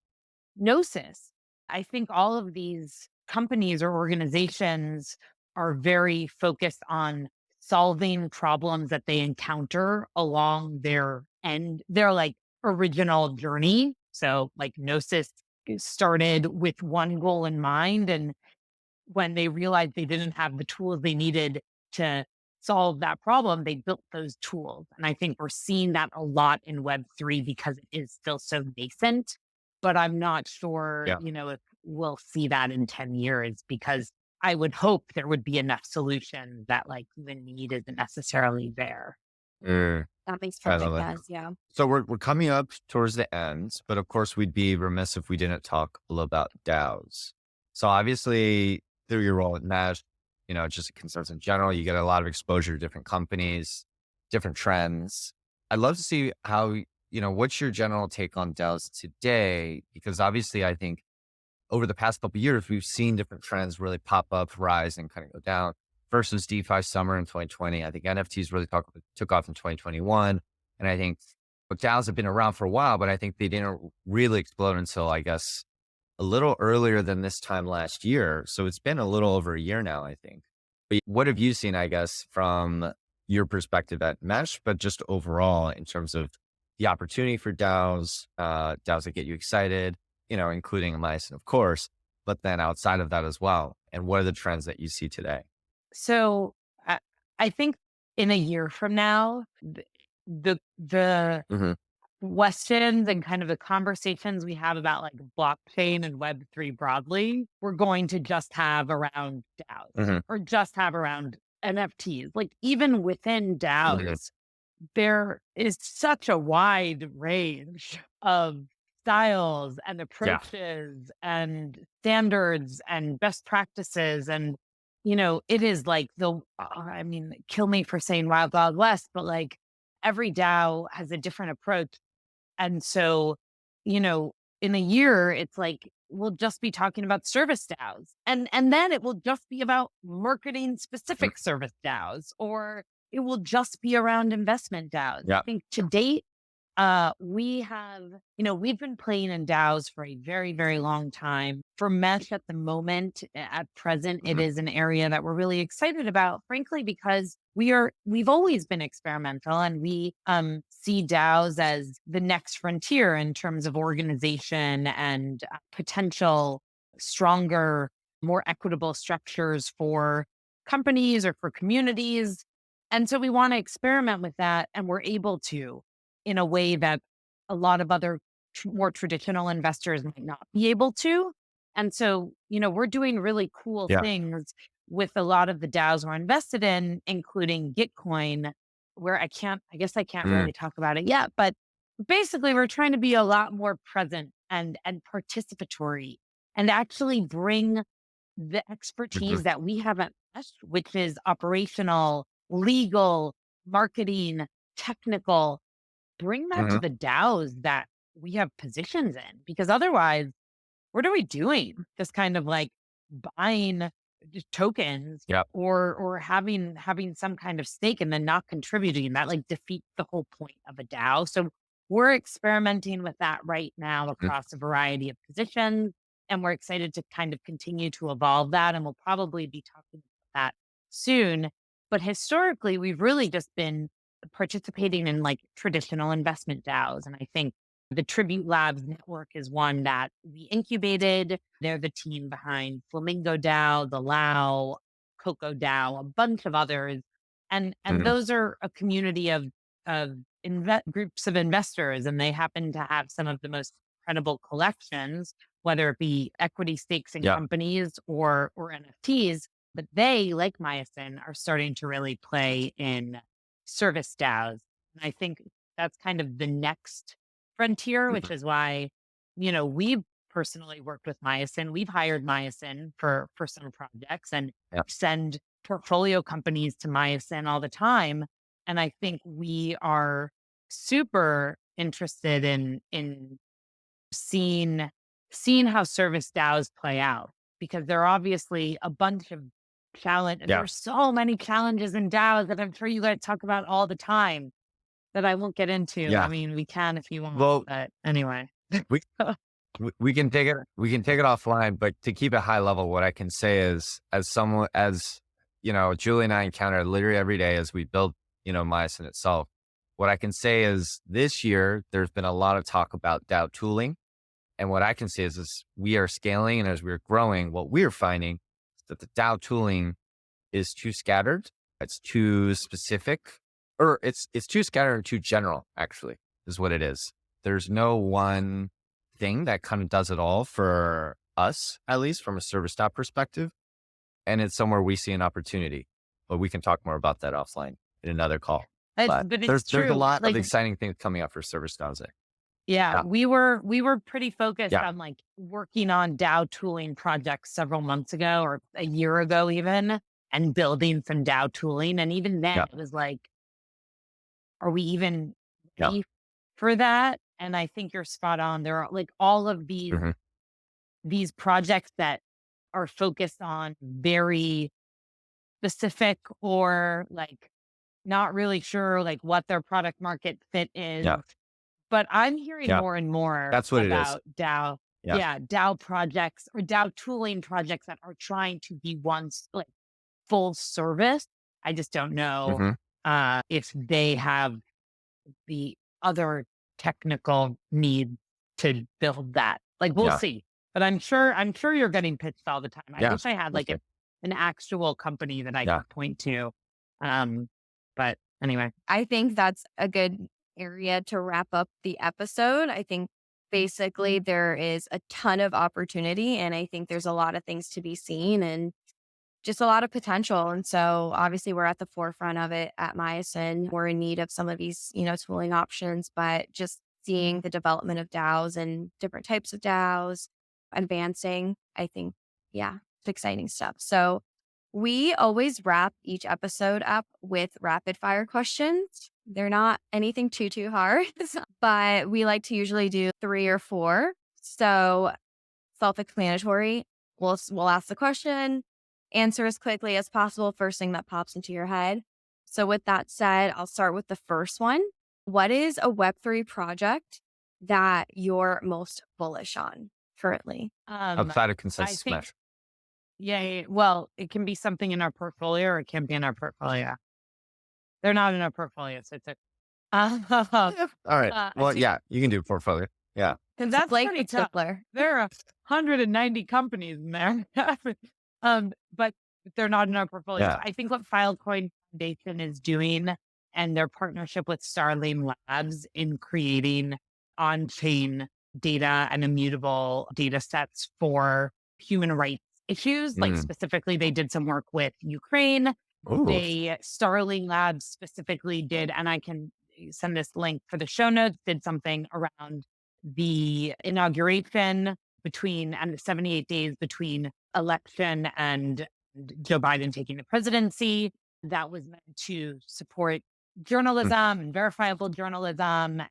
Gnosis. I think all of these companies or organizations are very focused on solving problems that they encounter along their like original journey. So like Gnosis started with one goal in mind, and when they realized they didn't have the tools they needed to solve that problem, they built those tools. And I think we're seeing that a lot in Web3 because it is still so nascent. But I'm not sure, Yeah. if we'll see that in 10 years, because I would hope there would be enough solutions that like the need isn't necessarily there. Mm, That makes I love perfect it. sense. Yeah. So we're coming up towards the end, but of course we'd be remiss if we didn't talk a little about DAOs. So obviously through your role at Mesh, just concerns in general, you get a lot of exposure to different companies, different trends. I'd love to see how, what's your general take on DAOs today? Because obviously I think over the past couple of years, we've seen different trends really pop up, rise, and kind of go down. First was DeFi summer in 2020. I think NFTs really took off in 2021. And I think DAOs have been around for a while, but I think they didn't really explode until, I guess, a little earlier than this time last year. So it's been a little over a year now, I think. But what have you seen, I guess, from your perspective at Mesh, but just overall in terms of the opportunity for DAOs, DAOs that get you excited, including Mycin, of course, but then outside of that as well. And what are the trends that you see today? So I, I think in a year from now, the Hmm. questions and kind of the conversations we have about like blockchain and Web3 broadly, we're going to just have around DAOs Hmm. or just have around NFTs. Like even within Hmm. DAOs, there is such a wide range of styles and Yeah. approaches and standards and best practices. And, it is like I mean, kill me for saying Wild Wild West, but like every DAO has a different approach. And so, you know, in a year, it's like we'll just be talking about service DAOs. And then it will just be about marketing Mhm. specific service DAOs, or it will just be around investment DAOs. I Yeah. think to date, we have, we've been playing in DAOs for a very, very long time. For Mesh at the moment, at present, it Hmm. is an area that we're really excited about, frankly, because we've always been experimental, and we see DAOs as the next frontier in terms of organization and potential stronger, more equitable structures for companies or for communities. And so we want to experiment with that, and we're able to in a way that a lot of other more traditional investors might not be able to. And so, we're doing really cool Yeah. things with a lot of the DAOs we're invested in, including Gitcoin, where I guess I can't Mm. really talk about it yet, but basically we're trying to be a lot more present and participatory and actually bring the Mhm. expertise that we haven't touched, which is operational, legal, marketing, technical, bring that to Mhm. the DAOs that we have positions in, because otherwise, what are we doing? Just kind of like buying just tokens Yep. or having some kind of stake and then not contributing. That like defeats the whole point of a DAO. So we're experimenting with that right now Mhm. across a variety of positions. And we're excited to kind of continue to evolve that. And we'll probably be talking about that soon. But historically, we've really just been participating in like traditional investment DAOs. And I think the Tribute Labs network is one that we incubated. They're the team behind Flamingo DAO, the Lao, Coco DAO, a bunch of others. And Mhm. those are a community of groups of investors, and they happen to have some of the most incredible collections, whether it be equity stakes in Yep. companies or NFTs. But they, like Myosin, are starting to really play in service DAOs. And I think that's kind of the next frontier, which Mhm. is why, we've personally worked with Myosin. We've hired Myosin for some projects and Yep. send portfolio companies to Myosin all the time. And I think we are super interested in seeing how service DAOs play out, because there are obviously a bunch of Yeah. there's so many challenges in DAOs that I'm sure you guys talk about all the time that I won't get into. I Yeah. mean, we can if you want, Well, but anyway. we we can take it offline, but to keep it high level, what I can say is, as someone, as Julie and I encounter literally every day as we build, Myosin itself. What I can say is this year, there's been a lot of talk about DAO tooling. And what I can say is we are scaling, and as we're growing, what we're finding is that the DAO tooling is too scattered. It's too specific, or it's too scattered and too general, actually, is what it is. There's no one thing that kind of does it all for us, at least from a service stop perspective. And it's somewhere we see an opportunity, but we can talk more about that offline in another call. But But it's there's a true. lot of Like, exciting things coming up for service stops there. yeah, Yeah. we were pretty focused Yeah. on like working on DAO tooling projects several months ago or a year ago even, and building some DAO tooling. And even then Yeah. it was like, are we even Yeah. ready for that? And I think you're spot on. There are like all of Mhm. these projects that are focused on very specific or like not really sure like what their product market fit is. Yeah. But I'm hearing Yeah. more and more That's what it is. about DAO, Yeah. yeah, DAO projects or DAO tooling projects that are trying to be once like full service. I just don't know Mhm. if they have the other technical need to build that. Like we'll Yeah. see. But I'm sure you're getting pitched all the time. I Yeah. wish I had We'll like see. an actual company that I Yeah. could point to. Um, but anyway. I think that's a good area to wrap up the episode. I think basically there is a ton of opportunity, and I think there's a lot of things to be seen and just a lot of potential. And so obviously we're at the forefront of it at Myosin. We're in need of some of these, tooling options, but just seeing the development of DAOs and different types of DAOs advancing, I think, yeah, it's exciting stuff. So we always wrap each episode up with rapid fire questions. They're not anything too hard, but we like to usually do 3 or 4. So self-explanatory. We'll ask the question, answer as quickly as possible, first thing that pops into your head. So with that said, I'll start with the first one. What is a Web3 project that you're most bullish on currently? Outside of I Consensys think, Mesh. yeah, well, it can be something in our portfolio or it can be in our portfolio. They're not in our portfolio, so it's a Yeah. All right. I Well, think yeah, you can do portfolio. Yeah. because that's Like pretty the tough. Stippler. There are 190 companies in there. But they're not in our portfolio. So Yeah. I think what Filecoin Foundation is doing and their partnership with Starling Labs in creating on-chain data and immutable data sets for human rights issues. Like Mm. specifically, they did some work with Ukraine. Ooh. Starling Labs specifically did, and I can send this link for the show notes, did something around the inauguration between and the 78 days between election and Joe Biden taking the presidency. That was meant to support Mm. journalism and verifiable journalism,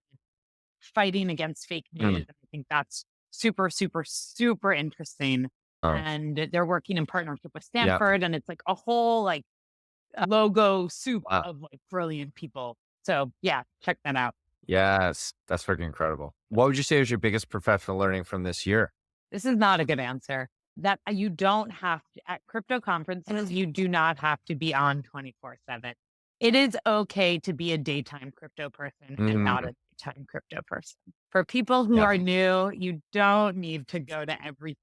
fighting against fake news. Mm. And I think that's super, super, super interesting. Oh, And they're working in partnership with yeah. Stanford, and it's like a whole like logo soup Wow. of like brilliant people. So yeah, check that out. Yes. That's freaking incredible. What would you say is your biggest professional learning from this year? This is not a good answer. That you don't have to, at crypto conferences, you do not have to be on 24/7. It is okay to be a daytime crypto person and not Mm. a daytime crypto person. For people who Yeah. are new, you don't need to go to every,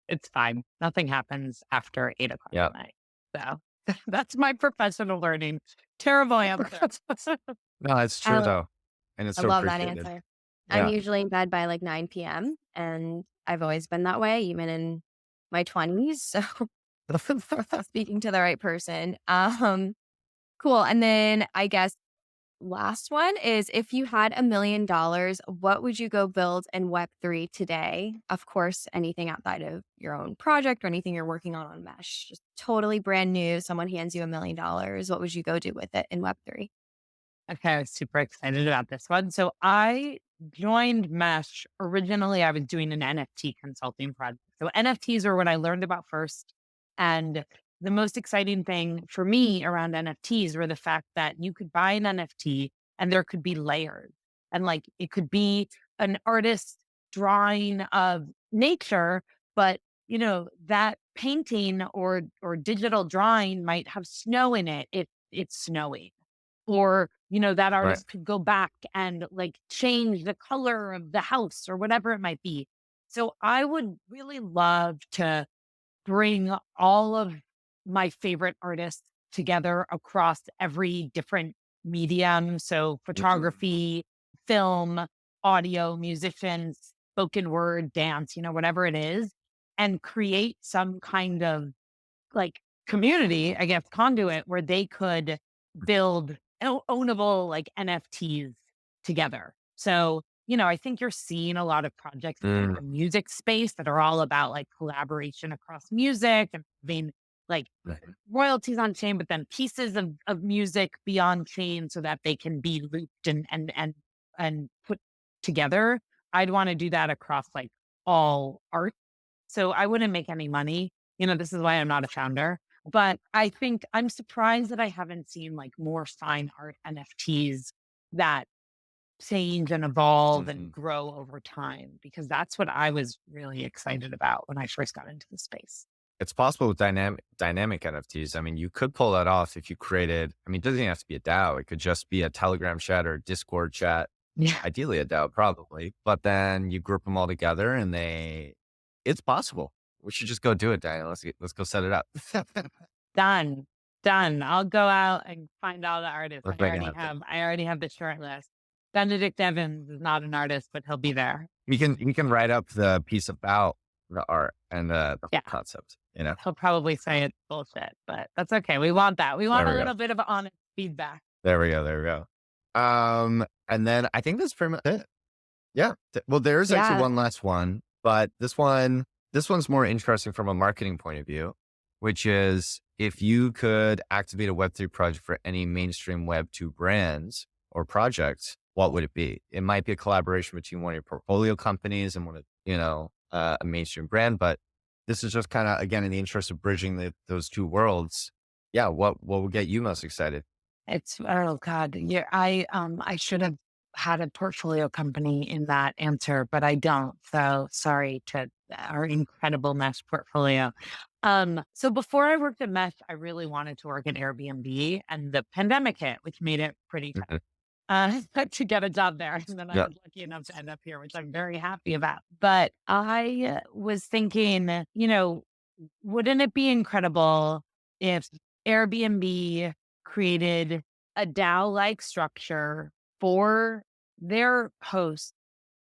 it's fine. Nothing happens after 8 o'clock Yeah. at night. So that's my professional learning. Terrible answer. No, it's I true lo- though. And it's I so love that appreciated. answer. I'm Yeah. usually in bed by like 9 p.m. and I've always been that way, even in my 20s. So speaking to the right person. Cool. And then I guess last one is if you had $1 million, what would you go build in Web3 today? Of course, anything outside of your own project or anything you're working on Mesh. Just totally brand new. Someone hands you $1 million. What would you go do with it in Web3? Okay, I was super excited about this one. So I joined Mesh. Originally, I was doing an NFT consulting project. So NFTs are what I learned about first. And the most exciting thing for me around NFTs were the fact that you could buy an NFT and there could be layers. And like it could be an artist's drawing of nature, but that painting or digital drawing might have snow in it if it's snowing, or that Right. artist could go back and like change the color of the house or whatever it might be. So I would really love to bring all of my favorite artists together across every different medium. So Mhm. photography, film, audio, musicians, spoken word, dance, whatever it is, and create some kind of like community, I guess, conduit where they could build ownable like NFTs together. So, I think you're seeing a lot of projects in like Mm. the music space that are all about like collaboration across music and being like Right. royalties on chain, but then pieces of music beyond chain so that they can be looped and put together. I'd want to do that across like all art, so I wouldn't make any money. This is why I'm not a founder. But I think I'm surprised that I haven't seen like more fine art NFTs that change and evolve and Mhm. grow over time, because that's what I was really excited about when I first got into the space. It's possible with dynamic NFTs. I mean, you could pull that off if you created. I mean, it doesn't even have to be a DAO. It could just be a Telegram chat or a Discord chat. Yeah. Ideally, a DAO probably, but then you group them all together, and it's possible. We should just go do it, Diana. Let's go set it up. Done. Done. I'll go out and find all the artists. Let's make it happen. I already have the short list. Benedict Evans is not an artist, but he'll be there. We can write up the piece about the art and the whole Yeah. concept. You know, He'll probably say it's bullshit, but that's okay. We want that. We want there a we go. little bit of honest feedback. There we go. There we go. And then I think that's pretty much it. Yeah. Well, there's actually Yeah. one last one, but this one's more interesting from a marketing point of view, which is if you could activate a Web3 project for any mainstream Web2 brands or projects, what would it be? It might be a collaboration between one of your portfolio companies and one of, a mainstream brand, but this is just kind of, again, in the interest of bridging those two worlds. Yeah. What would get you most excited? It's oh god, yeah. I should have had a portfolio company in that answer, but I don't. So sorry to our incredible Mesh portfolio. So before I worked at Mesh, I really wanted to work at Airbnb, and the pandemic hit, which made it pretty tough Mhm. to get a job there. And then I Yeah. was lucky enough to end up here, which I'm very happy about. But I was thinking, wouldn't it be incredible if Airbnb created a DAO like structure for their hosts,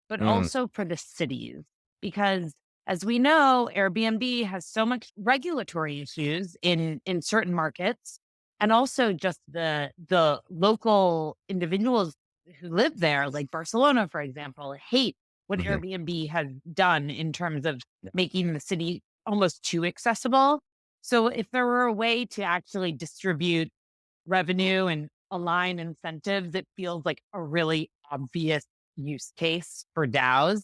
but Mm. also for the cities? Because as we know, Airbnb has so much regulatory issues in certain markets, and also just the local individuals who live there, like Barcelona, for example, hate what Mhm. Airbnb has done in terms of making the city almost too accessible. So if there were a way to actually distribute revenue and align incentives, it feels like a really obvious use case for DAOs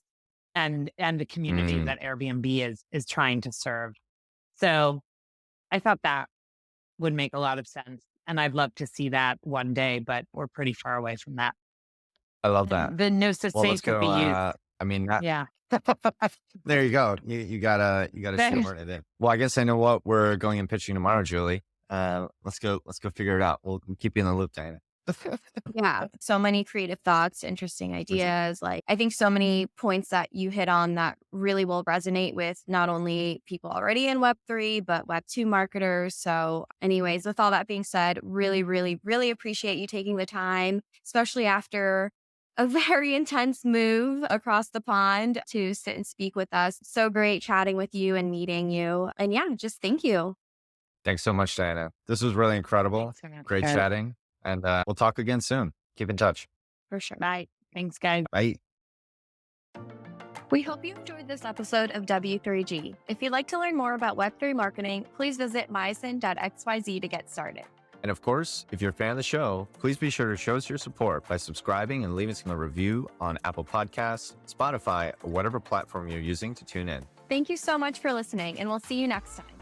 and the communities Mm. that Airbnb is trying to serve. So I thought that would make a lot of sense. And I'd love to see that one day, but we're pretty far away from that. I love that. And the no Well, let's space will go. be used. I mean, that, Yeah. there you go. You gotta Thanks. shoehorn it in. Well, I guess I know what we're going and pitching tomorrow, Julie. Let's go figure it out. We'll keep you in the loop, Diana. Yeah. So many creative thoughts, interesting Mhm. ideas. Like, I think so many points that you hit on that really will resonate with not only people already in Web3, but Web2 marketers. So, anyways, with all that being said, really, really, really appreciate you taking the time, especially after a very intense move across the pond to sit and speak with us. So great chatting with you and meeting you. And yeah, just thank you Thanks so much, Diana. This was really incredible. Thanks so much, Great guys. chatting, and we'll talk again soon. Keep in touch. for sure. Bye. Thanks, guys. Bye. We hope you enjoyed this episode of W3G. If you'd like to learn more about Web3 marketing, please visit myosin.xyz to get started. And of course, if you're a fan of the show, please be sure to show us your support by subscribing and leaving us a review on Apple Podcasts, Spotify, or whatever platform you're using to tune in. Thank you so much for listening, and we'll see you next time.